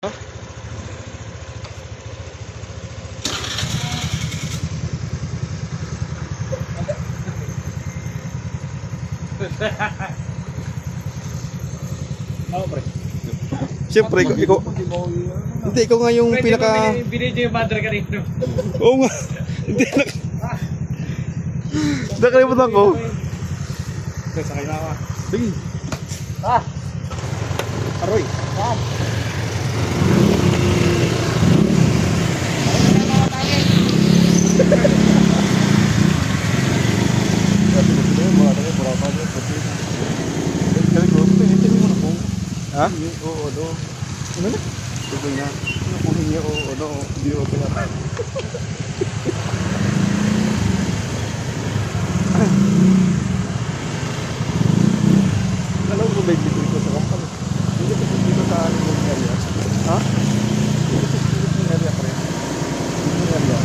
Oo, pre. Siyempre, ikaw. Hindi, ikaw nga yung pinaka... Binidyo yung mother kanino. Oo nga. Hindi, nakalimutan ko. Sakay na ako. Sige. Aroy. Yan. Ha? Oo, no. Ano na? Tuloy na. Kung hindi oo, no. Hindi open up. Alam mo ba dito sa kampanya? Hindi ko dito sa aling area. Ha? Hindi ko dito sa area, pre. Hindi area.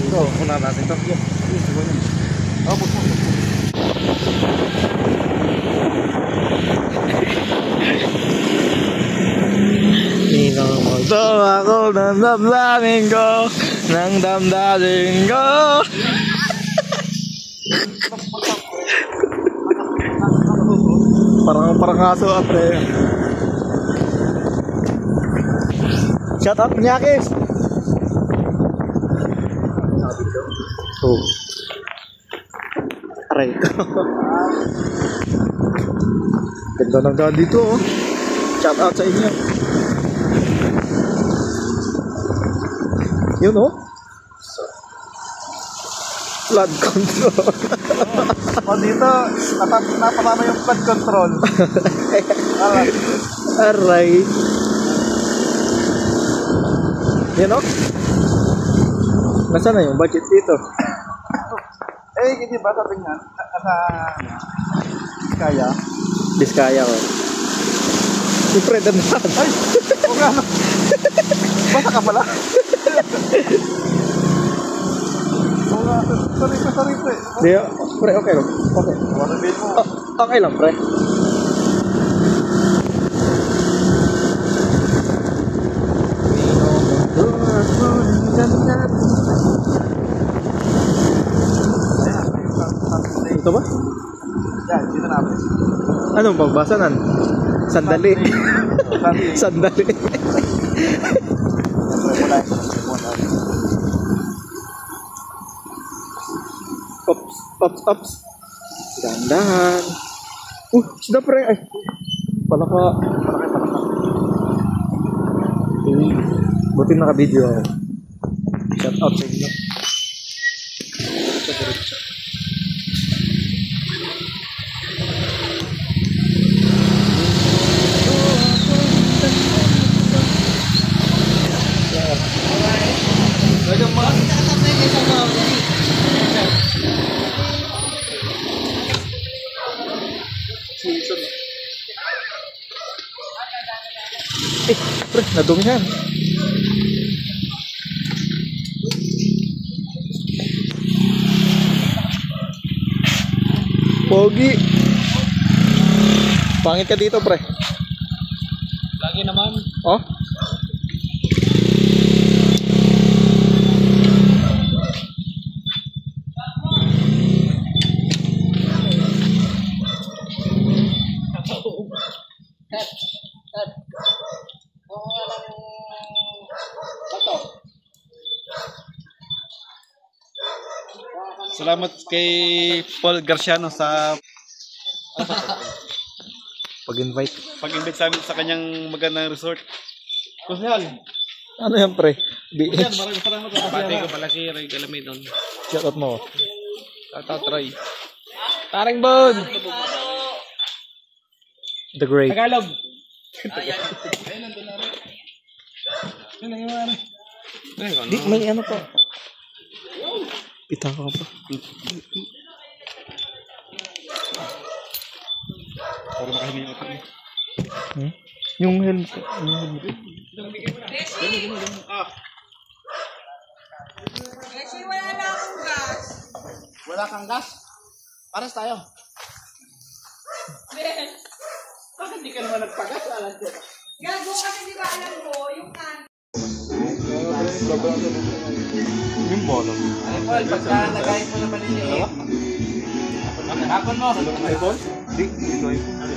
Ito, una natin ito. Yes, siguro yun. Buksan mo. Minamagdo ako ng damdamin ko, ng damdamin ko. Parang aso ate. Shout out Nyakis. Oh. Aray. Ganda ng daan dito oh. Shout out sa inyo. Yun oh. Flood control. O dito, napatama yung flood control. Aray. Yan oh. Nasaan na yung budget dito? Hindi ba sabi nga, kaya? Biskaya ko. Siyempre, dandan. Ay! O nga, no? Basta ka pala? O nga, sorry, pre. Di, pre, okay lang. Okay. Water bill mo. Okay lang, pre. Ito ba? Yan, dito natin. Anong pagbasanan? Sandali. Sandali. Ops. Dandahan. Sudah pre. Ay. Palaka. Buti naka-video ako. Shout out sa inyo. Pre, nadumihan. Pogi. Pangit ka dito, pre. Lagi naman. Oh? Salamat kay Paul Garciano sa pag-invite sa amin sa kanyang magandang resort. Kusihal. Ano yan, pre? Yan, BH. maraming salamat. Pati ko pala si Ray Galamidon. Shout out mo. Shout out, Ray. Taring Bod! The Great. Tagalog. Di, may ano pa. Pitaka pa. Para makahingi ako. Yung helmet. Kasi wala na akong gas. Wala kang gas? Pares tayo. Bakit di ka naman nagpagas? Gago kasi di ba alam mo, yung kan. Yung bottom. Ay, Paul, pagka nagayos mo naman nila. Hapon mo. iPhone? Di, ito iPhone.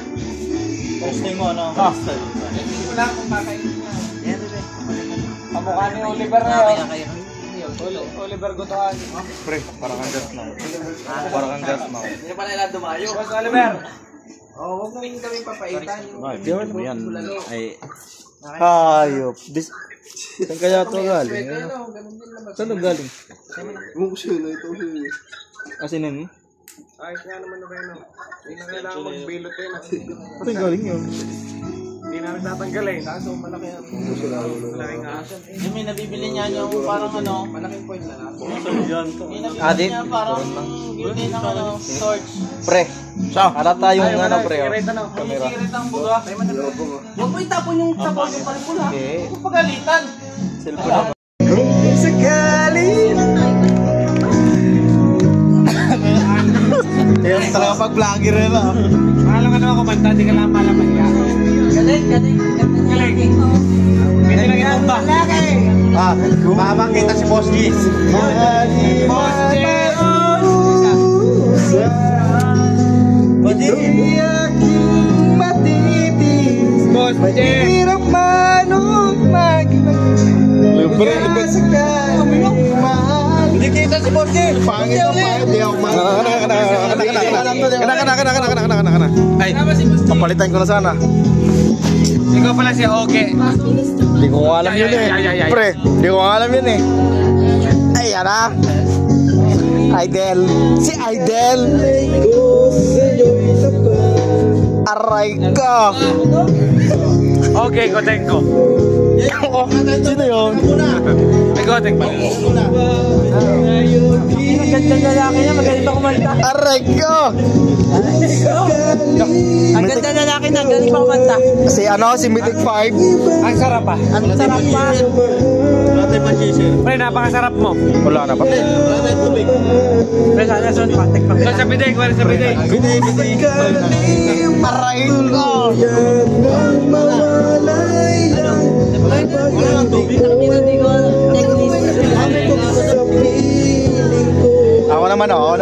Posting mo, ano? Hindi ko lang kung kakainin niya. Yan, bebe. Kamukha ni Oliver na yun. Oliver Gutuan. Pre, parang kang gas now. Parang kang gas now. Hindi pa nila dumayo. Boss Oliver. Huwag mo yung kami papaitan. Ay, video mo yan. Ay, Hayop. Saan kaya ito galing? Saan ito galing? Asin yun? Ayos nga naman na kayo. Hindi na kailangan magbilot yun. Saan galing yun? Hindi namin tatanggal eh. Kaso malaki ang malaking asan. Yung may nabibili niya yung parang ano. Malaking point na lang. May nabibili niya parang yun din ang ano. Torch. Pre. Para tayong ano pre. Kamera. Ang buga. Huwag mo itapon yung tapon yung palipula. Okay. Huwag pagalitan. Cellphone naman. Kung sakali. Kaya talaga pag-vlogger na lang. Mahal ka naman kumanta. Di ka lang malaman ka. Galing. Pwede lang itong ba? Makakita si Boss G. Boss G! Hindi aking matitis. Boss G! Hirap man o hindi kita si Boss G. Pangit ang pangit. Di ako man. Kana. Ay, papalitan ko na sana. Ikaw pala si Oge. Hindi ko alam yun eh. Pre, hindi ko alam yun eh. Ay, yan ah. Idel. Si Idel. Aray ka. Okay, Kotenko. Sino yun? Kotenko. Ganda lalaki niya, magaling pa kumanta. Aray ka. Ang ganda lalaki na, galing pa kumanta. Si Mythic 5. Ang sarap pa. Ang sarap pa. Pre, napakasarap mo. Wala na pa. Pre, sana son, patek pa. Doon sa biday, kuwari sa biday. Aray ka. Ako naman oh.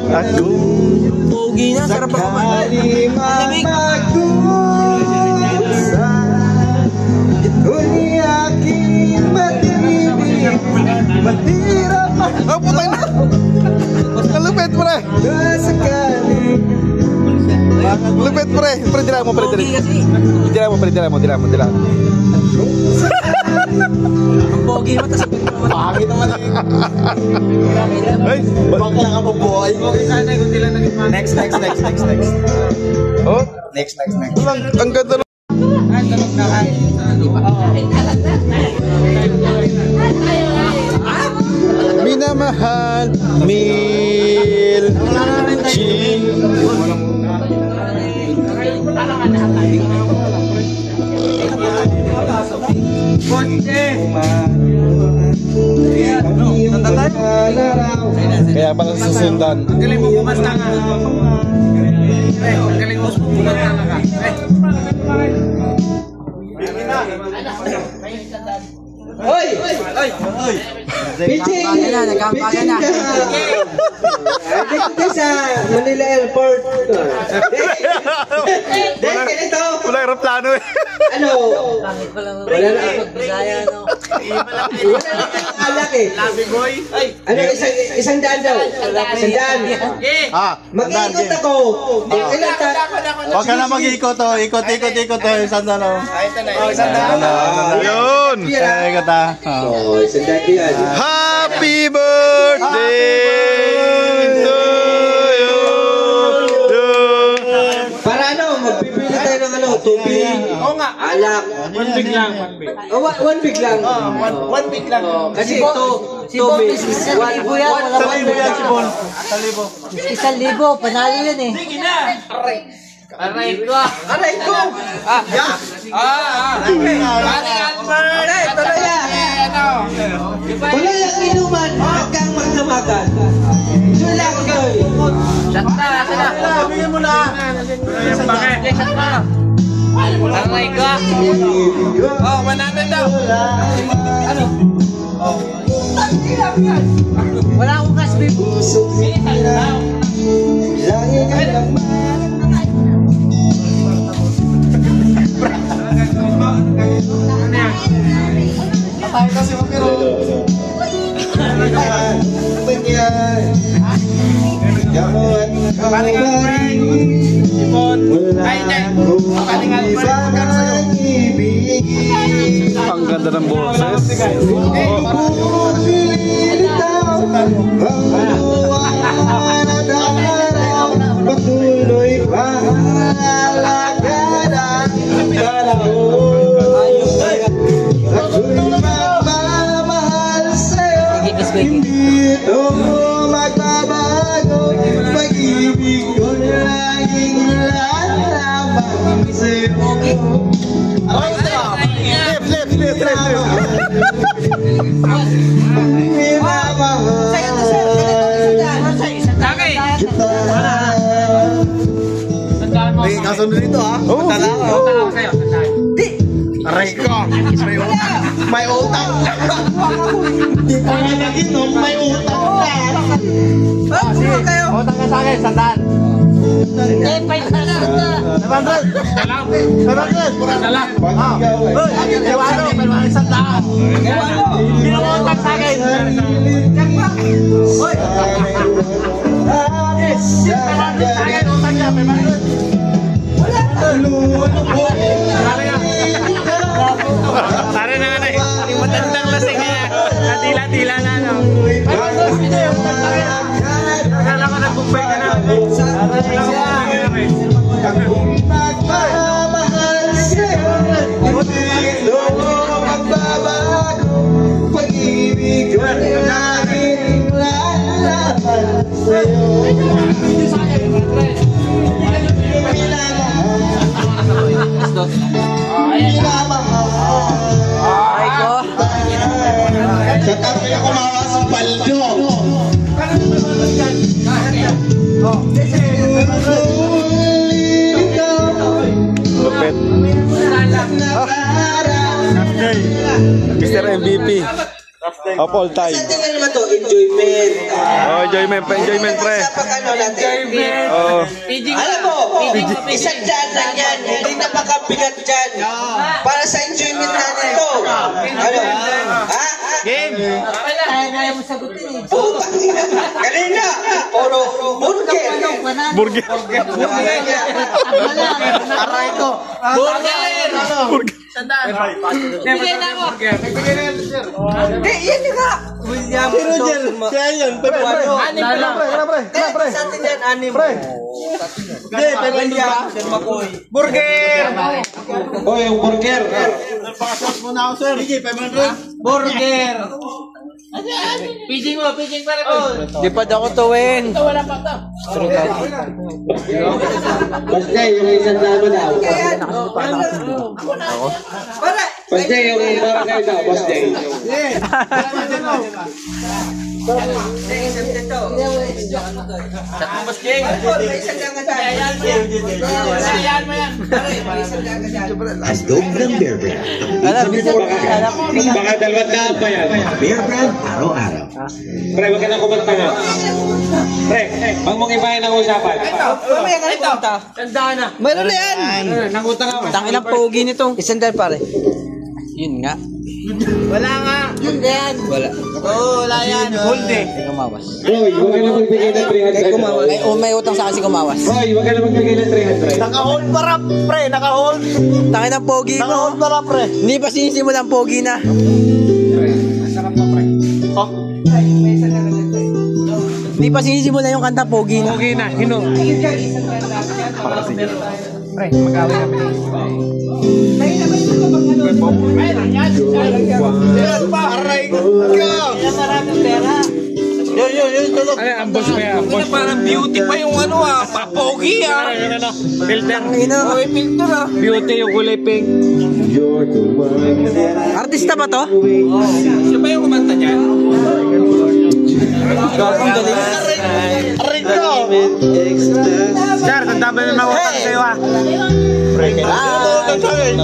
Ako. Pogi na, sarap pa kumanta. Lamig. Ito'y aking matibig. Matira pa. Oh, putay na. Kalupit, pre. Lupit, pre. Pre, tira mo. Tira mo. Ang pogi mo, tas Pangit naman eh. Ay, baka lang ako boy. Next. Oh, next. Ang ganda na. Minamahal, Mil Ching. Kaya pala susundan. Ang galing mo kumasta nga. Ang galing mo kumasta nga ka. Hoy! Pitching! Pitching dito sa Manila Airport. Dahil ganito. Wala aeroplano eh. Ano? Wala na magbisaya, no? Wala na tayong alak eh. Labi boy. Ano, isang daan daw. Isang daan. Mag-iikot ako. Ilan ta? Huwag ka na mag-ikot oh. Ikot oh. Isang dalaw. Isang daan. Yun. Ikot ah. Oo, isang daan yan. Happy birthday to you. Para ano, magpipili tayo ng ano, tubig, alak. One big lang. Oh, one big lang. One big lang. Kasi ito, tubig. One Isang libo, panalo yun eh. Sige na. Aray ko. Aray ko! Paring Albert! Tuloy yan! Tuloy ang inuman hanggang hamagan. Yun lang, Joy. Shot na, bigyan mo na. Shot na. Aray ka. Oh, 100 daw. Ano? Wala akong cash, babe. Patay kasi mo pero. Ang ganda ng boses. Patuloy pangalagaan ang dalawa. Ako'y magmamahal sa'yo. Hindi ito magbabago. Pag-ibig ko laging lalaman sa'yo. Kasunod dito ha? Oo. Aray ko! May utang! Hindi pa nga nag-inom, may utang na! Utang ka sa akin, sandaan. Hindi, 500 na. 500! Ewan mo, pero mga sandaan. Hindi mo utang sa akin. Hoy! Sa akin, utang niya, 500. Tara na nga na eh. Yung matandang lasing niya. Natila-tila na no. Akala ko nagbumbay ka na. Magmamahal sa'yo. Hindi ito magbabago. Pag-ibig ko laging lalaman sa'yo. Ay ko. Sa tabi ako mga paldo. Lupit. Mr. MVP. Of all time. Sa tingin naman to, enjoyment. Oh, enjoyment pre. Sa pag-ano natin. Oh. Alam mo, isang daan lang yan. Hindi napakabigat dyan. Para sa enjoyment natin to. Ano? Ha? Game! Kaya mo sagutin eh. Kanina, puro burger. Burger. Aray ko! Burger! Sandaan! Bigay na mo! Yan nga. William. Si Roger. Siya yun. Anim pa lang! Sa atin yan, anim. Hindi, pero hindi ba? Burger! O, yung burger. Burger! Pijing mo, pijing para ko! Di pa daw ko tuwing. Ito wala pa ito! Basta yung isang dama daw. Basta yung barangay daw, basta yun. Tatong basking! Sayaan mo yan! Asdog ng Bear Brand. Baka 200 pa yan. Bear Brand, araw-araw. Pre, wag ka na kumanta nga. Pre, wag mong ibahin ang usapan. Ito! Sandaan na! Meron na yan. Nangutang ako. Tangin ang pogi nito. Isandal pare. Yun nga. Wala nga! Yun na yan. Wala. Oo, wala yan! Hold eh! Ay, kumawas. Roy, wag ka na magbigay ng 300. Ay, may utang sa kasi kumawas. Roy, wag ka na magbigay ng 300. Naka-hold para, pre! Naka-hold! Tangin ang pogi mo. Naka-hold para, pre! Hindi pa sinisimulan pogi na. Hindi pa sinisimulan yung kanta pogi na. Okay na, hino! Pre, mag-away kami. Aray ko! Maraming pera. Yun, tulog. Ay, ambos pa yan, ambos. Parang beauty pa yung ano ah, papogi ah. Filter. Ino. Filter ah. Beauty yung kulay pink. Artista ba to? Siya ba yung kumanta niyan? Gagawin galing. Aray ko! Sir, tanda ba yung mga utang sa'yo ah?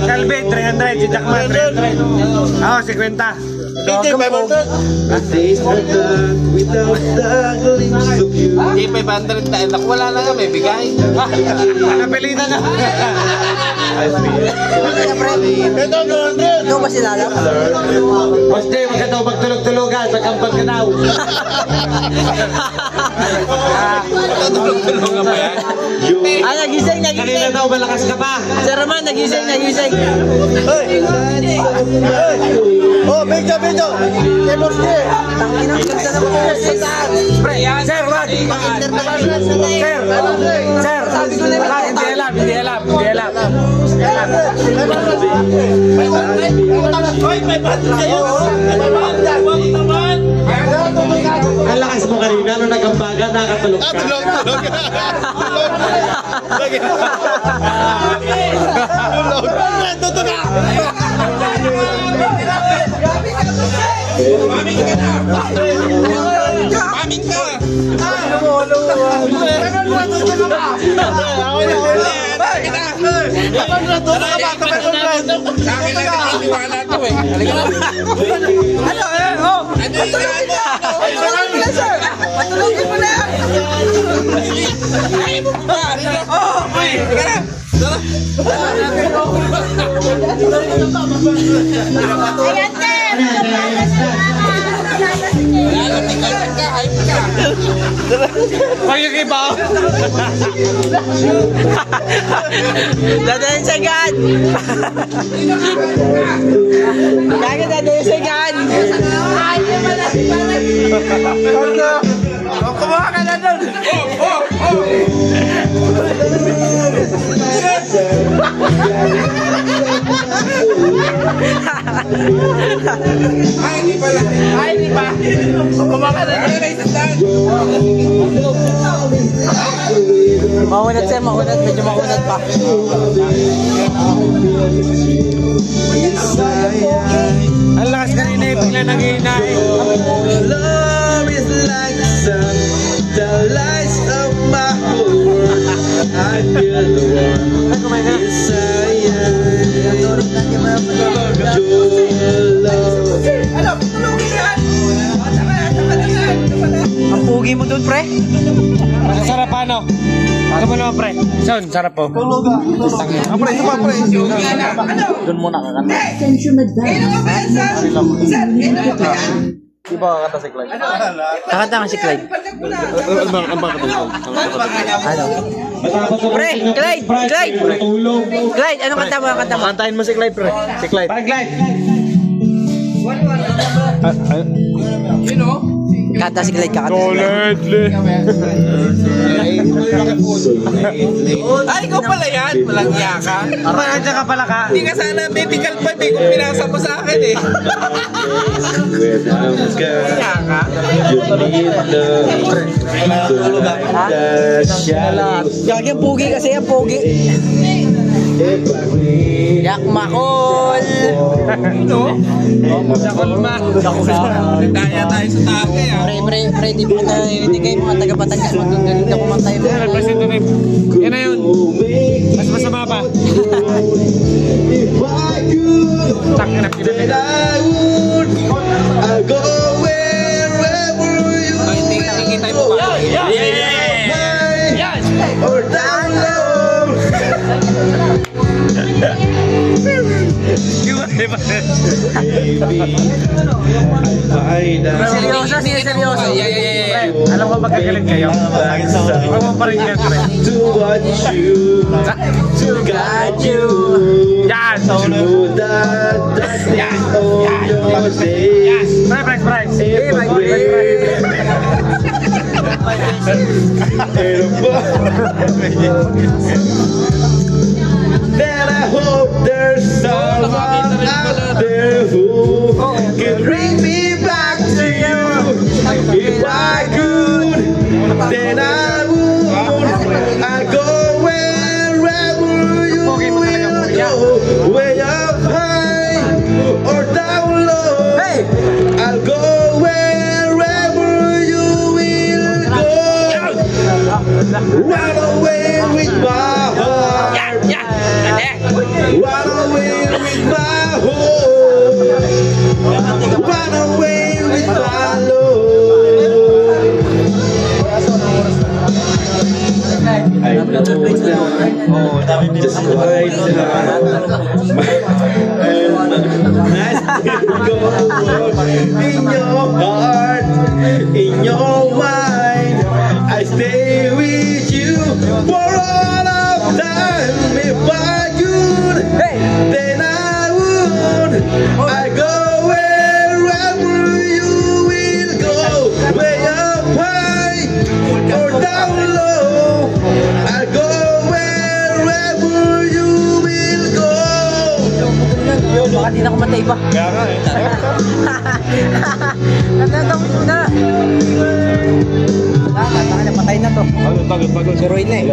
Calvin, 300. Si Jackman, 300. Oo, 50. Hindi, 500. Hindi, 500 tayo. Naku, wala na nga, may bigay. Napilitan na. Ito, 200. Ito ba sila lang? Boss Jay, maganda magtulog-tulogan sa kampag ka daw. Tulog-tulogan ba yan? Ah, nagising. Kanina daw, malakas ka pa. Sir Roman, nagising. Hey! Oh, video! Kay Boss J! Tangin ang ganda ng mga sir. Sir, what? International na tayo. Sir, Sabi ko na lang. Hindi alam. Ang lakas mo kanina, nung nagambaga, nakatulog ka. Tulog! Ito na! Patulogin mo na yan. Pag-iba. Dadayin sa gan. Kaya dadayin sa gan. Kumuha ka na doon. Ay, hindi pa. Kumuha ka na doon. Maunat sir, maunat. Medyo maunat pa. Ang lakas kanina eh, bigla nanghihina eh. Love is like the sun, the lights of my whole world. I feel the warmth inside your love. Ang pugi mo doon, pre. Sarap ano? Ano mo naman pre? Son, sarap po. Pre, ito pa, pre. Doon muna ka kanta. Di ba kakanta si Clyde? Kakanta ka si Clyde. Ano ba kakanta? Ano? Pre, Clyde! Clyde, anong kanta mo? Kantahin mo si Clyde, pre. Si Clyde. Kanta si Clyde, kakanta. Ay, ikaw pala yan. Walang iya ka. Nandiyan ka pala ka. Hindi ka sana medical pa. Hindi kung pinasa mo sa akin eh. Iya ka. Gagi, ang pugi kasi, ang pugi. Yak Makol! Daya tayo sa tagay ah. Pre, di ba na hindi kayo mga taga-Batangas, magagaling na kumantay mo. Yan na yun. Mas masama pa. Takin na kinamit. I go wherever you Ay, hindi nakikita mo ba? or down low. Seryoso, seryoso. Alam ko magkagalit kayo. Huwag mo pa rin yan, pre. To watch you, to guide you, Yan! to that on your days. Price. Then I hope there's someone out there who can bring me back to you. If I could, then I would. I go wherever you will go, way up high or down low. I'll go wherever you na iba. Kaya nga eh. Natataw muna. Taka na, patay na to. Bago. Suroy na eh.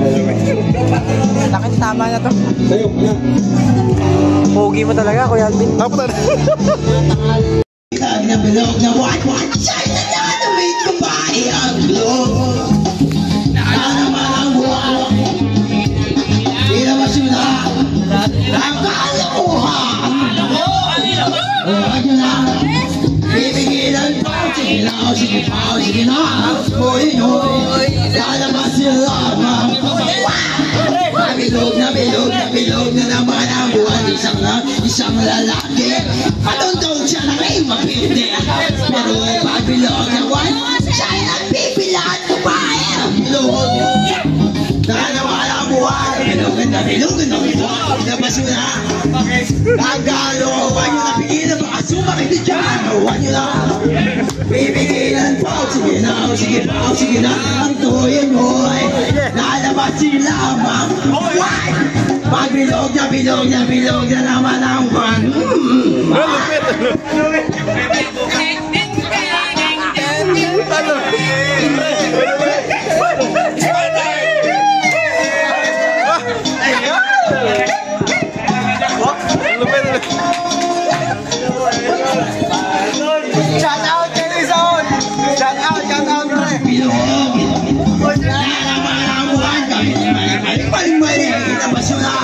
Taka na, tama na to. Sa'yo, na. Pogi mo talaga, Kuya Alvin. Tapos na. Na bilog na what sa'y na nanamit ko ba ang glow? Nakanaman ang buwan. Di na masula. Ang kalokohan. Huwag nyo na. Bibigilan pa. Sige na, sige pa, sige na. Hoy, lalabas sila. Bilog na naman ang buwan. Isang lalaki. Patundong siya na rin mapindi. Pero pag bilog na buwan, siya'y nagpipilat ko pa. Bilog na naman ang buwan. Bilog na buwan. Labas mo na. Kagalo, huwag nyo na pigilan. Baka sumakit dyan. Huwag nyo na. Bibigilan po. Sige na. Ang tuloy mo ay lalabas sila. Pag bilog na naman ang buwan. Shout out kay Lizon! Shout out Bilog na naman ang buwan. Mali, labas mo na.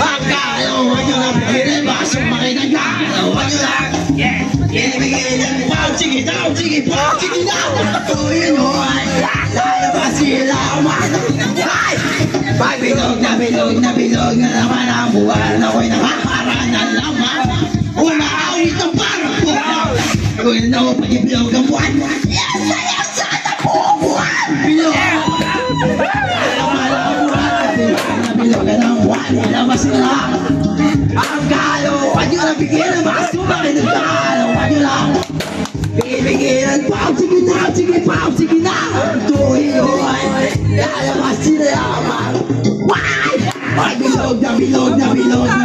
Akala, huwag nyo na pigilan. Baka sumakit ang gala. Huwag nyo na. Bibigilan po. Sige na. Tuloy mo ay lalabas sila. Ay! Pag bilog na naman ang buwan. Ako'y nakakaranan lamang. Umaawit ang parang buwan. Kung na ako pag-ibilog ang buwan. Yes, sana po ang buwan. Bilog ng buwan. Ilabas sila. Ang galo. Huwag nyo na pigilan. Baka sumakit ang galo. Huwag nyo lang. Bibigilan po. Sige na. Tuhin nyo ay lalabas sila. Why? Pag bilog na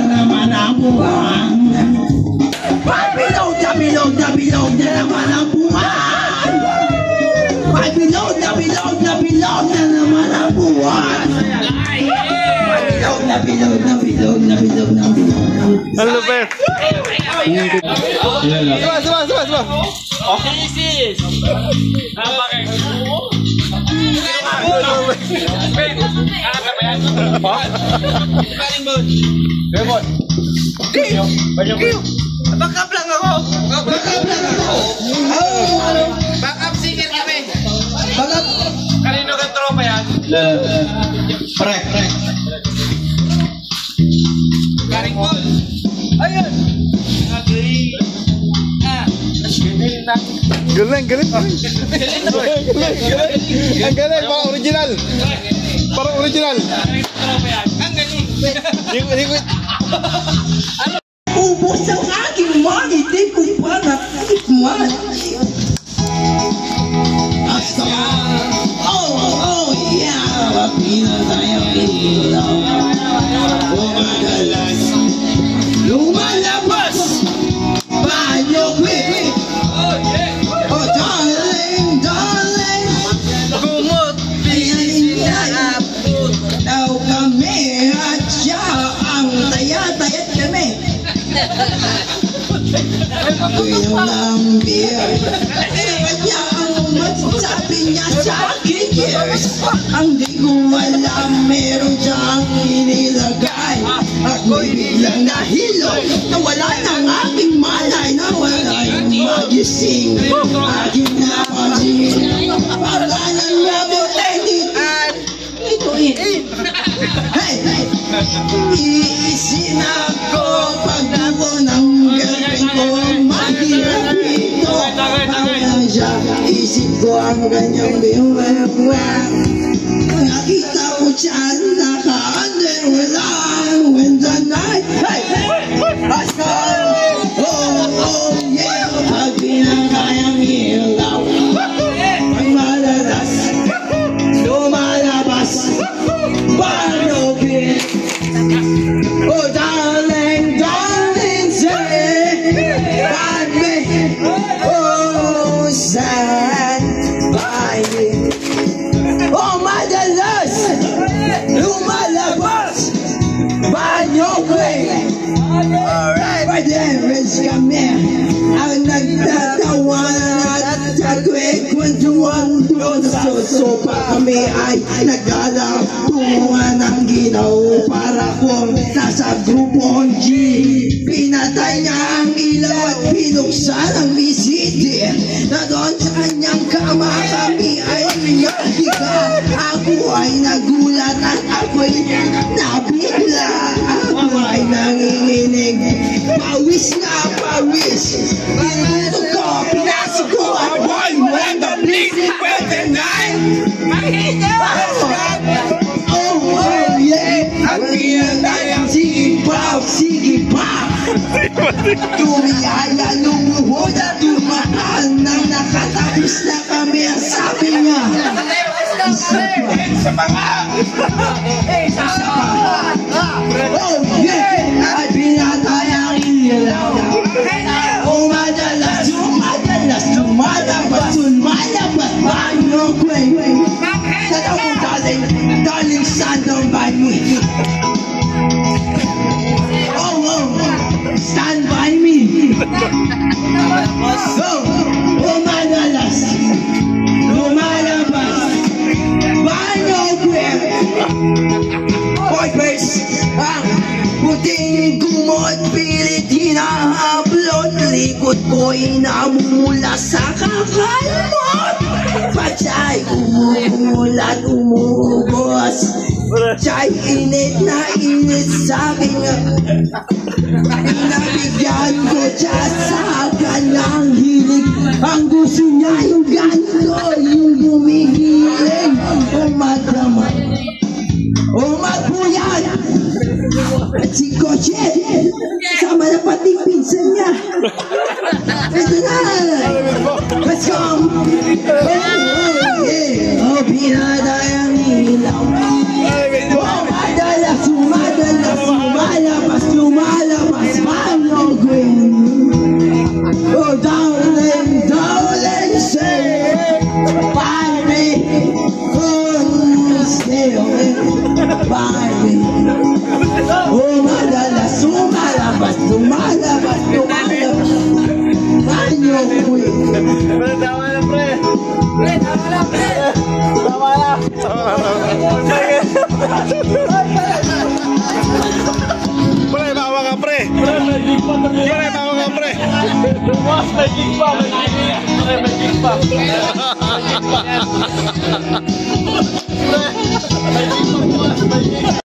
naman ang buwan. Pag bilog na naman ang buwan. Pag bilog na naman ang buwan. Bilog na. Ano lupet? Suba. Backup lang ako. Backup singer kami. Kanino ka tropa yan? Pre. Karing Paul. Ayun. Galing. Ang galing, parang original. Tropa yan. Ang galing. Ubos ang aking money, di ko pa natikman. Hasta, oh yeah, mapina tayo ilaw. Umadalas, lumalabas, banyo quick. Oh darling, kumot, piling na daw kami at siya ang tayat kami. Inom ng beer. Kanya ang magsasabi niya sa akin years. Ang di ko alam meron siyang inilagay. Ako'y biglang nahilo. Nawala ng aking malay. Nawala yung magising. Aking napansin. Pangalan niya Botelit. Hey! Iisin ako pagdago ng girlfriend ko. Mahirap ito. Parang siya. Isip ko ang kanyang biwag. Nakita ko siya naka-underwear lang. When the night, hey! Pascal! Oh yeah! Pag pinakayang ilaw. Pag malalas, lumalabas. Barnogin. Oh darling, say duwan doon sa sopa kami ay nagala tunguhan ng ginaw para kung nasa grupong G. Pinatay niya ang ilaw at pinuksan ang bisiti na doon sa kanyang kama kami ay nahiga. Ako ay nagulat at ako'y nabigla. Ako ay nanginginig, pawis na pawis. Pinuto ko, pinasok ko at boy mo ang the blazing 29. Oh yeah, at pinatay ang sige pa. Tumiyaya, lumuhod at tumaan nang nakatapos na kami ang sabi niya. Isa pa nga! Oh yeah! At pinatay ang ilaw. Lumalabas ba ang iyong kway? Sana mo darling stand by me. Oh, stand by me. Oh, lumalabas ba ang iyong kway? Boy, face, ang puting gumot, pilit hinahablot, likod ko'y namumula sa kakalmot. Pachay, umuulan, umuugos, chay, init na init sa'king nabigyan ko siya sa kanyang hilig. Ang gusto niya yung ganito, yung humihiling, umadama, umagpuyan. At si Koche, sama na pati pinsan niya. Ito na! Let's go! Oh, yeah! Oh, pinatay ang ilaw. Oh, lumalabas, paano green? Oh, darling, say, buy me. Oh, stay away, buy me. Oh, lumalabas. Paano green? Tama na, pre. Tama na. Pre, tawa ka, pre. Pre, tawa ka, pre. Mas magic pa. Pre, magic pa. Magic pa.